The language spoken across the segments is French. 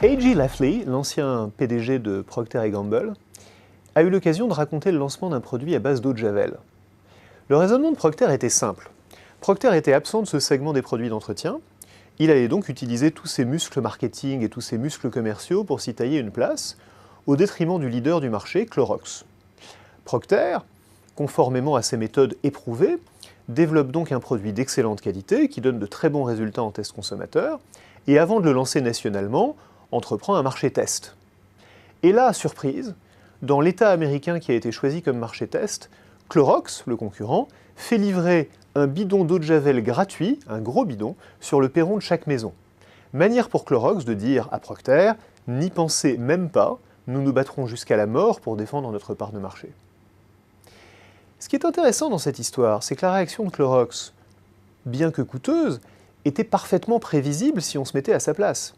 A.G. Lafley, l'ancien PDG de Procter & Gamble, a eu l'occasion de raconter le lancement d'un produit à base d'eau de Javel. Le raisonnement de Procter était simple. Procter était absent de ce segment des produits d'entretien. Il allait donc utiliser tous ses muscles marketing et tous ses muscles commerciaux pour s'y tailler une place, au détriment du leader du marché, Clorox. Procter, conformément à ses méthodes éprouvées, développe donc un produit d'excellente qualité qui donne de très bons résultats en test consommateur, et avant de le lancer nationalement, entreprend un marché test. Et là, surprise, dans l'État américain qui a été choisi comme marché test, Clorox, le concurrent, fait livrer un bidon d'eau de Javel gratuit, un gros bidon, sur le perron de chaque maison. Manière pour Clorox de dire à Procter, n'y pensez même pas, nous nous battrons jusqu'à la mort pour défendre notre part de marché. Ce qui est intéressant dans cette histoire, c'est que la réaction de Clorox, bien que coûteuse, était parfaitement prévisible si on se mettait à sa place.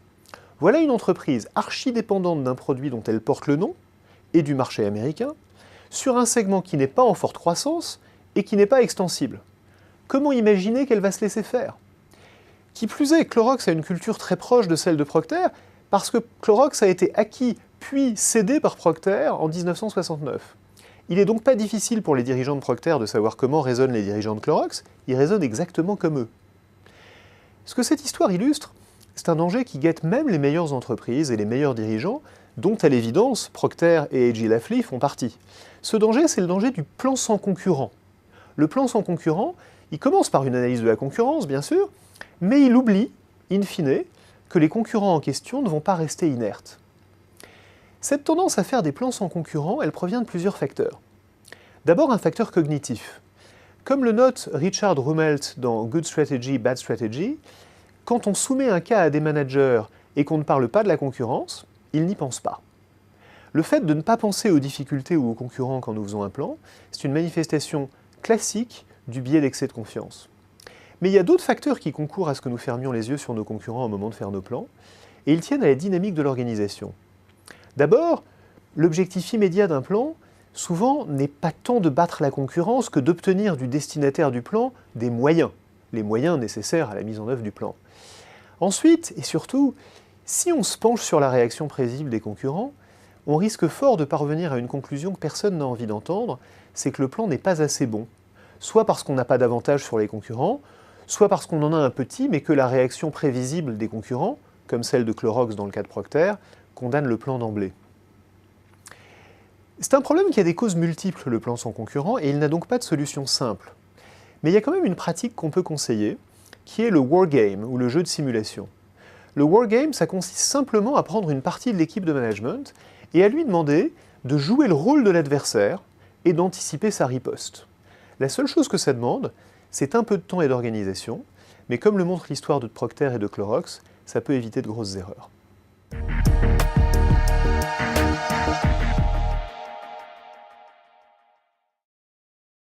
Voilà une entreprise archi-dépendante d'un produit dont elle porte le nom, et du marché américain, sur un segment qui n'est pas en forte croissance et qui n'est pas extensible. Comment imaginer qu'elle va se laisser faire? Qui plus est, Clorox a une culture très proche de celle de Procter, parce que Clorox a été acquis puis cédé par Procter en 1969. Il n'est donc pas difficile pour les dirigeants de Procter de savoir comment raisonnent les dirigeants de Clorox, ils raisonnent exactement comme eux. Ce que cette histoire illustre, c'est un danger qui guette même les meilleures entreprises et les meilleurs dirigeants, dont à l'évidence Procter et A.G. Lafley font partie. Ce danger, c'est le danger du plan sans concurrent. Le plan sans concurrent, il commence par une analyse de la concurrence, bien sûr, mais il oublie, in fine, que les concurrents en question ne vont pas rester inertes. Cette tendance à faire des plans sans concurrent, elle provient de plusieurs facteurs. D'abord un facteur cognitif. Comme le note Richard Rumelt dans Good Strategy, Bad Strategy, quand on soumet un cas à des managers et qu'on ne parle pas de la concurrence, ils n'y pensent pas. Le fait de ne pas penser aux difficultés ou aux concurrents quand nous faisons un plan, c'est une manifestation classique du biais d'excès de confiance. Mais il y a d'autres facteurs qui concourent à ce que nous fermions les yeux sur nos concurrents au moment de faire nos plans, et ils tiennent à la dynamique de l'organisation. D'abord, l'objectif immédiat d'un plan, souvent, n'est pas tant de battre la concurrence que d'obtenir du destinataire du plan des moyens, les moyens nécessaires à la mise en œuvre du plan. Ensuite, et surtout, si on se penche sur la réaction prévisible des concurrents, on risque fort de parvenir à une conclusion que personne n'a envie d'entendre, c'est que le plan n'est pas assez bon, soit parce qu'on n'a pas d'avantage sur les concurrents, soit parce qu'on en a un petit, mais que la réaction prévisible des concurrents, comme celle de Clorox dans le cas de Procter, condamne le plan d'emblée. C'est un problème qui a des causes multiples, le plan sans concurrent, et il n'a donc pas de solution simple. Mais il y a quand même une pratique qu'on peut conseiller, qui est le wargame, ou le jeu de simulation. Le wargame, ça consiste simplement à prendre une partie de l'équipe de management et à lui demander de jouer le rôle de l'adversaire et d'anticiper sa riposte. La seule chose que ça demande, c'est un peu de temps et d'organisation, mais comme le montre l'histoire de Procter et de Clorox, ça peut éviter de grosses erreurs.